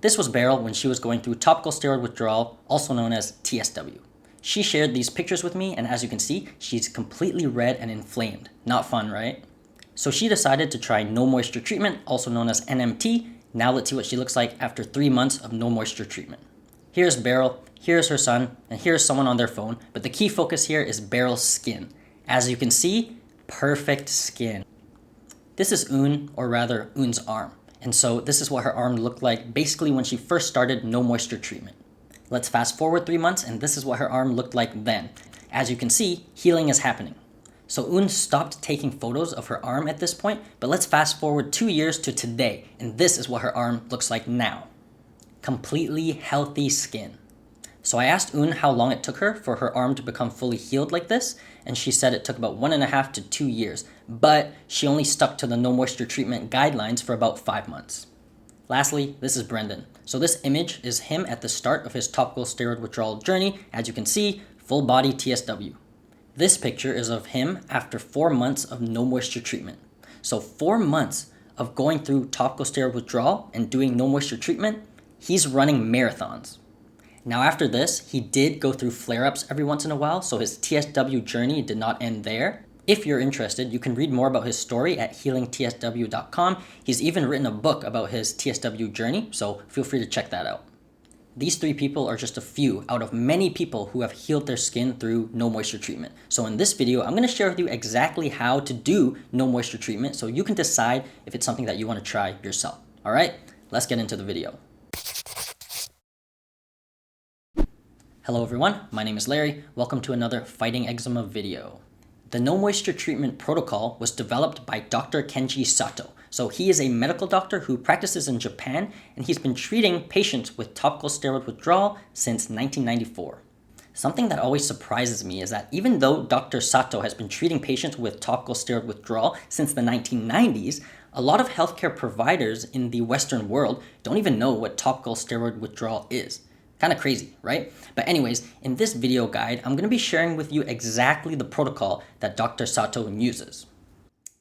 This was Beryl when she was going through topical steroid withdrawal, also known as TSW. She shared these pictures with me, and as you can see, she's completely red and inflamed. Not fun, right? So she decided to try no moisture treatment, also known as NMT. Now let's see what she looks like after 3 months of no moisture treatment. Here's Beryl, here's her son, and here's someone on their phone, but the key focus here is Beryl's skin. As you can see, perfect skin. This is Un, or rather Un's arm. And so this is what her arm looked like basically when she first started no moisture treatment. Let's fast forward 3 months, and this is what her arm looked like then. As you can see, healing is happening. So Un stopped taking photos of her arm at this point, but let's fast forward 2 years to today, and this is what her arm looks like now. Completely healthy skin. So I asked Un how long it took her for her arm to become fully healed like this, and she said it took about 1.5 to 2 years, but she only stuck to the no moisture treatment guidelines for about 5 months. Lastly, this is Brendan. So this image is him at the start of his topical steroid withdrawal journey. As you can see, full body TSW. This picture is of him after 4 months of no moisture treatment. So 4 months of going through topical steroid withdrawal and doing no moisture treatment, he's running marathons. Now after this, he did go through flare-ups every once in a while, so his TSW journey did not end there. If you're interested, you can read more about his story at healingtsw.com. He's even written a book about his TSW journey, so feel free to check that out. These 3 people are just a few out of many people who have healed their skin through no moisture treatment. So in this video, I'm going to share with you exactly how to do no moisture treatment so you can decide if it's something that you want to try yourself. All right, let's get into the video. Hello everyone, my name is Larry. Welcome to another Fighting Eczema video. The no moisture treatment protocol was developed by Dr. Kenji Sato. So he is a medical doctor who practices in Japan, and he's been treating patients with topical steroid withdrawal since 1994. Something that always surprises me is that even though Dr. Sato has been treating patients with topical steroid withdrawal since the 1990s, a lot of healthcare providers in the Western world don't even know what topical steroid withdrawal is. Kind of crazy, right? But anyways, in this video guide, I'm going to be sharing with you exactly the protocol that Dr. Sato uses.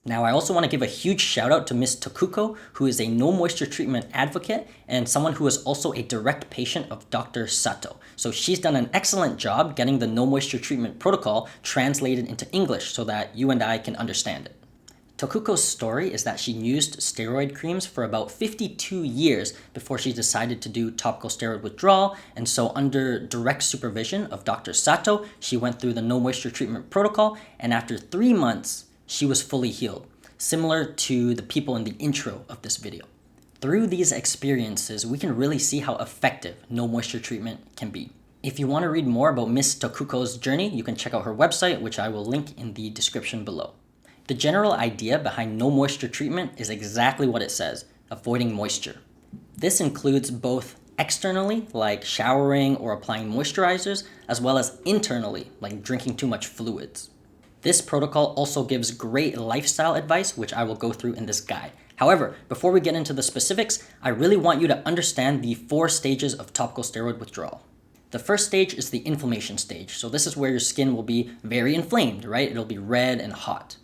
Now, I also want to give a huge shout out to Ms. Tokuko, who is a no moisture treatment advocate and someone who is also a direct patient of Dr. Sato. So she's done an excellent job getting the no moisture treatment protocol translated into English so that you and I can understand it. Tokuko's story is that she used steroid creams for about 52 years before she decided to do topical steroid withdrawal, and so under direct supervision of Dr. Sato, she went through the no moisture treatment protocol, and after 3 months, she was fully healed, similar to the people in the intro of this video. Through these experiences, we can really see how effective no moisture treatment can be. If you want to read more about Ms. Tokuko's journey, you can check out her website, which I will link in the description below. The general idea behind no moisture treatment is exactly what it says, avoiding moisture. This includes both externally, like showering or applying moisturizers, as well as internally, like drinking too much fluids. This protocol also gives great lifestyle advice, which I will go through in this guide. However, before we get into the specifics, I really want you to understand the 4 stages of topical steroid withdrawal. The first stage is the inflammation stage. So this is where your skin will be very inflamed, right? It'll be red and hot.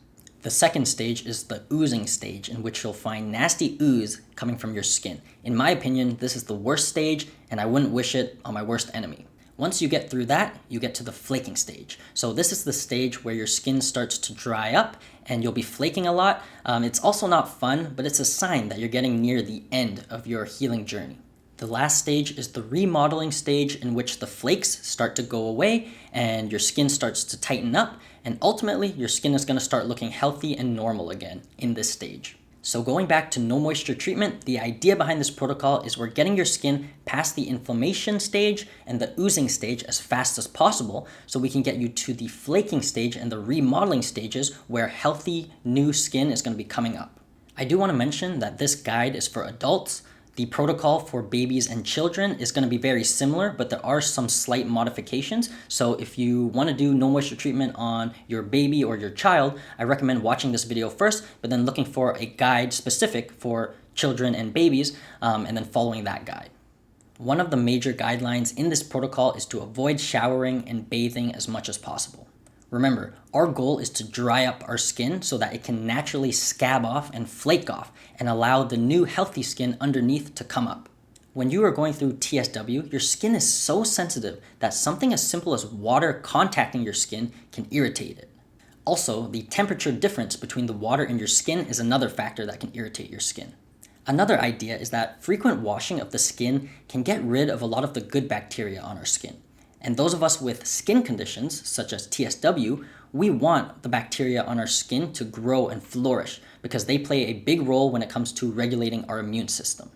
The second stage is the oozing stage, in which you'll find nasty ooze coming from your skin. In my opinion, this is the worst stage, and I wouldn't wish it on my worst enemy. Once you get through that, you get to the flaking stage. So this is the stage where your skin starts to dry up and you'll be flaking a lot. It's also not fun, but it's a sign that you're getting near the end of your healing journey. The last stage is the remodeling stage, in which the flakes start to go away and your skin starts to tighten up, and ultimately your skin is going to start looking healthy and normal again in this stage. So going back to no moisture treatment, the idea behind this protocol is we're getting your skin past the inflammation stage and the oozing stage as fast as possible so we can get you to the flaking stage and the remodeling stages where healthy new skin is going to be coming up. I do want to mention that this guide is for adults. The protocol for babies and children is going to be very similar, but there are some slight modifications. So if you want to do no moisture treatment on your baby or your child, I recommend watching this video first, but then looking for a guide specific for children and babies, and then following that guide. One of the major guidelines in this protocol is to avoid showering and bathing as much as possible. Remember, our goal is to dry up our skin so that it can naturally scab off and flake off and allow the new healthy skin underneath to come up. When you are going through TSW, your skin is so sensitive that something as simple as water contacting your skin can irritate it. Also, the temperature difference between the water in your skin is another factor that can irritate your skin. Another idea is that frequent washing of the skin can get rid of a lot of the good bacteria on our skin. And those of us with skin conditions, such as TSW, we want the bacteria on our skin to grow and flourish because they play a big role when it comes to regulating our immune system.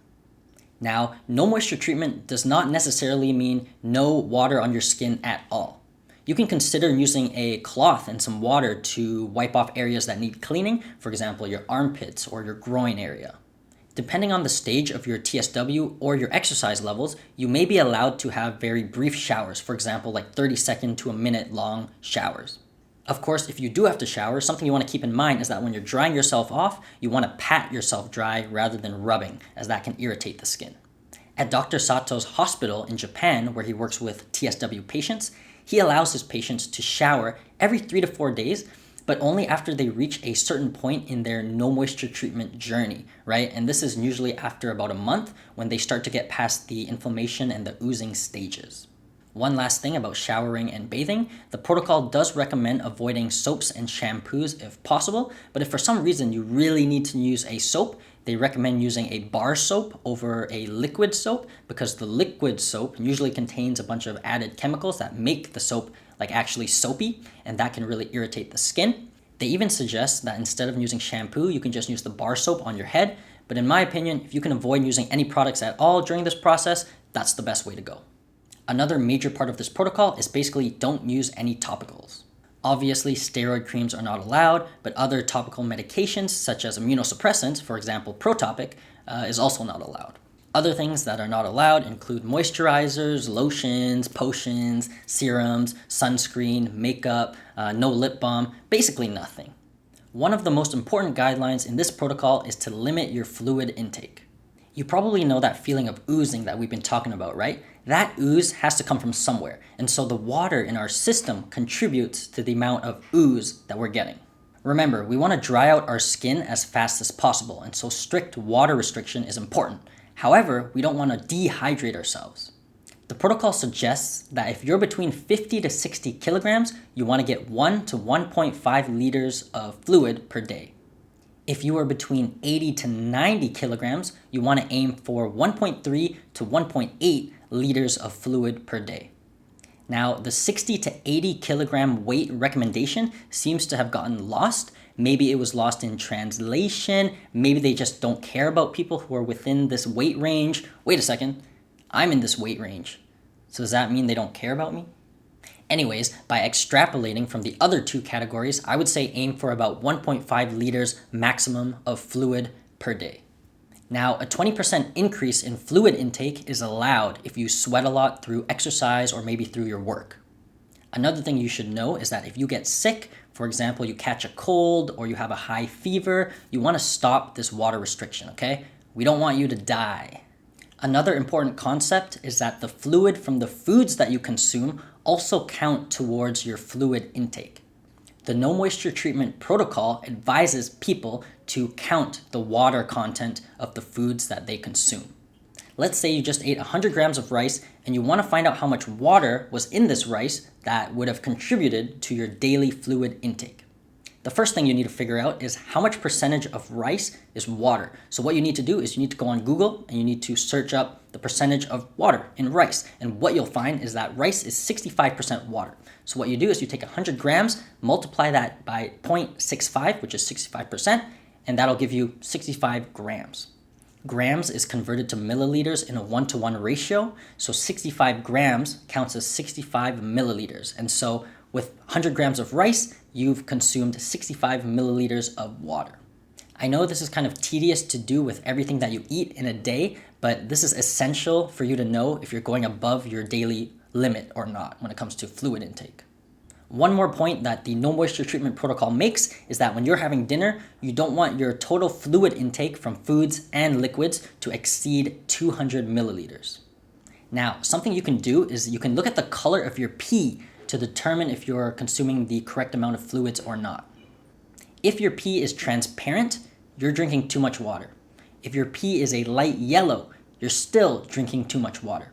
Now, no moisture treatment does not necessarily mean no water on your skin at all. You can consider using a cloth and some water to wipe off areas that need cleaning, for example, your armpits or your groin area. Depending on the stage of your TSW or your exercise levels, you may be allowed to have very brief showers, for example, like 30-second to a minute long showers. Of course, if you do have to shower, something you want to keep in mind is that when you're drying yourself off, you want to pat yourself dry rather than rubbing, as that can irritate the skin. At Dr. Sato's hospital in Japan, where he works with TSW patients, he allows his patients to shower every 3 to 4 days, but only after they reach a certain point in their no moisture treatment journey, right? And this is usually after about a month when they start to get past the inflammation and the oozing stages. One last thing about showering and bathing, the protocol does recommend avoiding soaps and shampoos if possible, but if for some reason you really need to use a soap, they recommend using a bar soap over a liquid soap because the liquid soap usually contains a bunch of added chemicals that make the soap like actually soapy, and that can really irritate the skin. They even suggest that instead of using shampoo, you can just use the bar soap on your head, but in my opinion, if you can avoid using any products at all during this process, that's the best way to go. Another major part of this protocol is basically don't use any topicals. Obviously, steroid creams are not allowed, but other topical medications such as immunosuppressants, for example Protopic, is also not allowed. Other things that are not allowed include moisturizers, lotions, potions, serums, sunscreen, makeup, no lip balm, basically nothing. One of the most important guidelines in this protocol is to limit your fluid intake. You probably know that feeling of oozing that we've been talking about, right? That ooze has to come from somewhere, and so the water in our system contributes to the amount of ooze that we're getting. Remember, we want to dry out our skin as fast as possible, and so strict water restriction is important. However, we don't want to dehydrate ourselves. The protocol suggests that if you're between 50 to 60 kilograms, you want to get 1 to 1.5 liters of fluid per day. If you are between 80 to 90 kilograms, you want to aim for 1.3 to 1.8 liters of fluid per day. Now, the 60 to 80 kilogram weight recommendation seems to have gotten lost. Maybe it was lost in translation. Maybe they just don't care about people who are within this weight range. Wait a second, I'm in this weight range. So does that mean they don't care about me? Anyways, by extrapolating from the other two categories, I would say aim for about 1.5 liters maximum of fluid per day. Now, a 20% increase in fluid intake is allowed if you sweat a lot through exercise or maybe through your work. Another thing you should know is that if you get sick, for example, you catch a cold or you have a high fever, you want to stop this water restriction, okay? We don't want you to die. Another important concept is that the fluid from the foods that you consume also count towards your fluid intake. The no moisture treatment protocol advises people to count the water content of the foods that they consume. Let's say you just ate 100 grams of rice and you want to find out how much water was in this rice that would have contributed to your daily fluid intake. The first thing you need to figure out is how much percentage of rice is water. So what you need to do is you need to go on Google and you need to search up the percentage of water in rice. And what you'll find is that rice is 65% water. So what you do is you take 100 grams, multiply that by 0.65, which is 65%, and that'll give you 65 grams. Grams is converted to milliliters in a 1-to-1 ratio. So 65 grams counts as 65 milliliters. And so with 100 grams of rice, you've consumed 65 milliliters of water. I know this is kind of tedious to do with everything that you eat in a day, but this is essential for you to know if you're going above your daily limit or not when it comes to fluid intake. One more point that the no moisture treatment protocol makes is that when you're having dinner, you don't want your total fluid intake from foods and liquids to exceed 200 milliliters. Now, something you can do is you can look at the color of your pee to determine if you're consuming the correct amount of fluids or not. If your pee is transparent, you're drinking too much water. If your pee is a light yellow, you're still drinking too much water.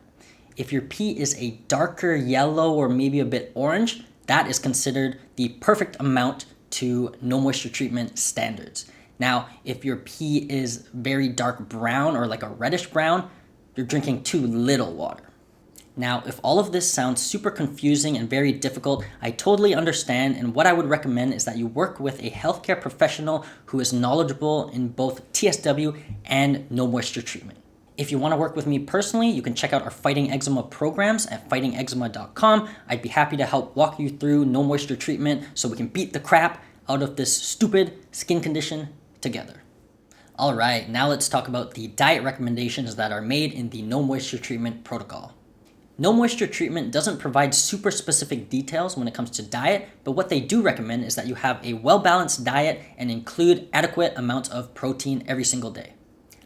If your pee is a darker yellow or maybe a bit orange, that is considered the perfect amount to no moisture treatment standards. Now, if your pee is very dark brown or like a reddish brown, you're drinking too little water. Now, if all of this sounds super confusing and very difficult, I totally understand, and what I would recommend is that you work with a healthcare professional who is knowledgeable in both TSW and no moisture treatment. If you want to work with me personally, you can check out our Fighting Eczema programs at fightingeczema.com. I'd be happy to help walk you through no moisture treatment so we can beat the crap out of this stupid skin condition together. All right, now let's talk about the diet recommendations that are made in the no moisture treatment protocol. No moisture treatment doesn't provide super specific details when it comes to diet, but what they do recommend is that you have a well-balanced diet and include adequate amounts of protein every single day.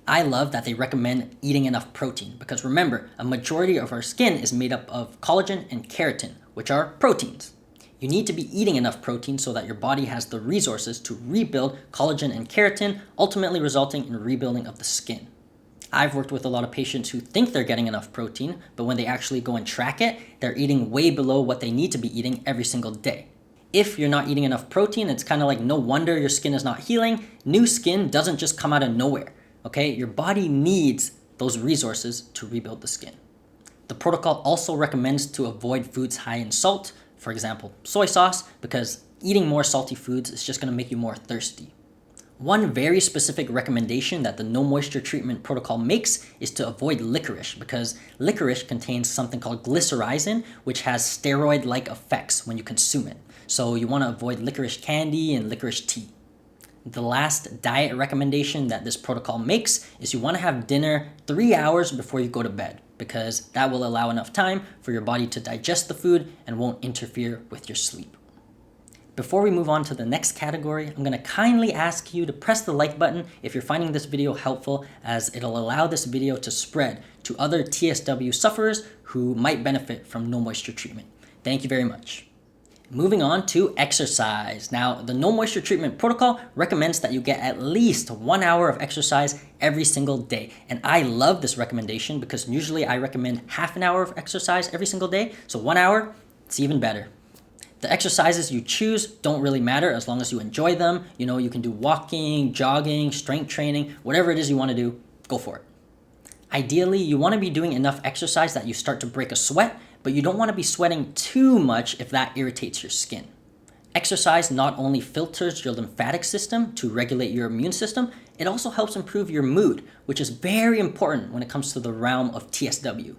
I love that they recommend eating enough protein because remember, a majority of our skin is made up of collagen and keratin, which are proteins. You need to be eating enough protein so that your body has the resources to rebuild collagen and keratin, ultimately resulting in rebuilding of the skin. I've worked with a lot of patients who think they're getting enough protein, but when they actually go and track it, they're eating way below what they need to be eating every single day. If you're not eating enough protein, it's kind of like no wonder your skin is not healing. New skin doesn't just come out of nowhere, okay? Your body needs those resources to rebuild the skin. The protocol also recommends to avoid foods high in salt, for example, soy sauce, because eating more salty foods is just going to make you more thirsty. One very specific recommendation that the no moisture treatment protocol makes is to avoid licorice because licorice contains something called glycyrrhizin, which has steroid-like effects when you consume it. So you want to avoid licorice candy and licorice tea. The last diet recommendation that this protocol makes is you want to have dinner 3 hours before you go to bed because that will allow enough time for your body to digest the food and won't interfere with your sleep. Before we move on to the next category, I'm going to kindly ask you to press the like button if you're finding this video helpful, as it'll allow this video to spread to other TSW sufferers who might benefit from no moisture treatment. Thank you very much. Moving on to exercise. Now, the no moisture treatment protocol recommends that you get at least 1 hour of exercise every single day. And I love this recommendation because usually I recommend half an hour of exercise every single day. So 1 hour, it's even better. The exercises you choose don't really matter as long as you enjoy them. You can do walking, jogging, strength training, whatever it is you want to do, go for it. Ideally, you want to be doing enough exercise that you start to break a sweat, but you don't want to be sweating too much if that irritates your skin. Exercise not only filters your lymphatic system to regulate your immune system, it also helps improve your mood, which is very important when it comes to the realm of TSW.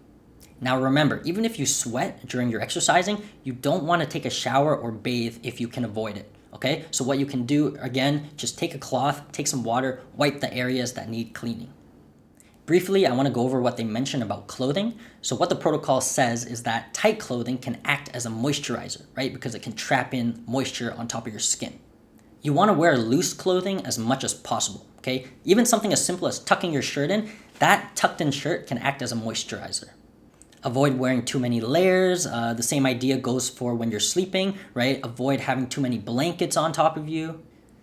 Now remember, even if you sweat during your exercising, you don't want to take a shower or bathe if you can avoid it, okay? So what you can do, again, just take a cloth, take some water, wipe the areas that need cleaning. Briefly, I want to go over what they mention about clothing. So what the protocol says is that tight clothing can act as a moisturizer, right? Because it can trap in moisture on top of your skin. You want to wear loose clothing as much as possible, okay? Even something as simple as tucking your shirt in, that tucked in shirt can act as a moisturizer. Avoid wearing too many layers. The same idea goes for when you're sleeping, right? Avoid having too many blankets on top of you.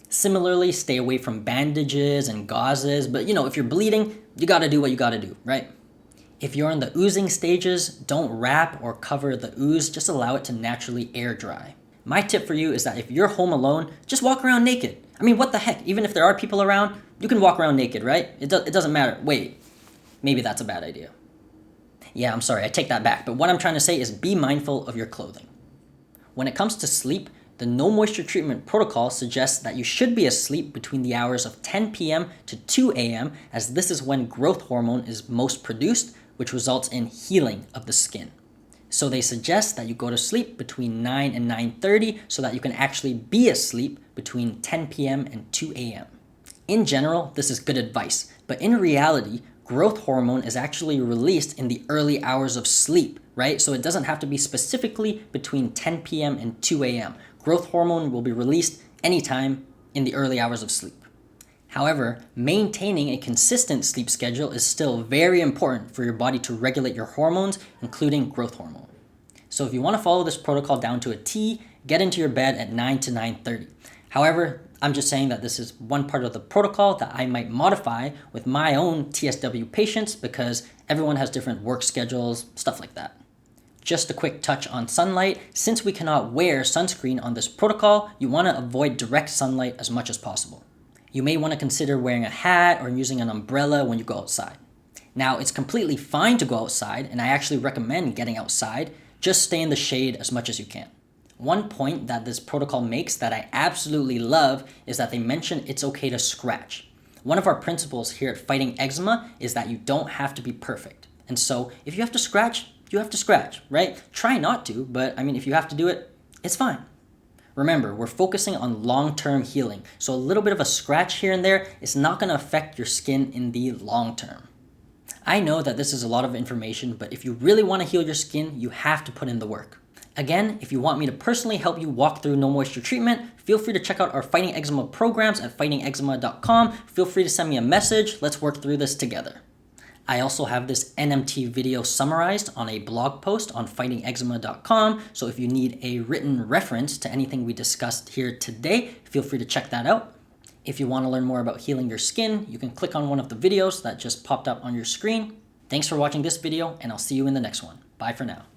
Similarly, stay away from bandages and gauzes, but if you're bleeding, you gotta do what you gotta do, right? If you're in the oozing stages, don't wrap or cover the ooze, just allow it to naturally air dry. My tip for you is that if you're home alone, just walk around naked. I mean, what the heck? Even if there are people around, you can walk around naked, right? It doesn't matter. Wait, maybe that's a bad idea. Yeah, I'm sorry, I take that back. But what I'm trying to say is be mindful of your clothing. When it comes to sleep, the no moisture treatment protocol suggests that you should be asleep between the hours of 10 p.m. to 2 a.m. as this is when growth hormone is most produced, which results in healing of the skin. So they suggest that you go to sleep between 9 and 9:30 so that you can actually be asleep between 10 p.m. and 2 a.m. In general, this is good advice, but in reality, growth hormone is actually released in the early hours of sleep, right? So it doesn't have to be specifically between 10 p.m. and 2 a.m. Growth hormone will be released anytime in the early hours of sleep. However, maintaining a consistent sleep schedule is still very important for your body to regulate your hormones, including growth hormone. So if you want to follow this protocol down to a T, get into your bed at 9 to 9:30. However, I'm just saying that this is one part of the protocol that I might modify with my own TSW patients because everyone has different work schedules, stuff like that. Just a quick touch on sunlight. Since we cannot wear sunscreen on this protocol, you want to avoid direct sunlight as much as possible. You may want to consider wearing a hat or using an umbrella when you go outside. Now, it's completely fine to go outside, and I actually recommend getting outside. Just stay in the shade as much as you can. One point that this protocol makes that I absolutely love is that they mention it's okay to scratch. One of our principles here at Fighting Eczema is that you don't have to be perfect. And so if you have to scratch, you have to scratch, right? Try not to, but if you have to do it, it's fine. Remember, we're focusing on long-term healing, so a little bit of a scratch here and there is not going to affect your skin in the long term. I know that this is a lot of information, but if you really want to heal your skin, you have to put in the work. Again, if you want me to personally help you walk through no moisture treatment, feel free to check out our Fighting Eczema programs at fightingeczema.com. Feel free to send me a message. Let's work through this together. I also have this NMT video summarized on a blog post on fightingeczema.com, so if you need a written reference to anything we discussed here today, feel free to check that out. If you want to learn more about healing your skin, you can click on one of the videos that just popped up on your screen. Thanks for watching this video, and I'll see you in the next one. Bye for now.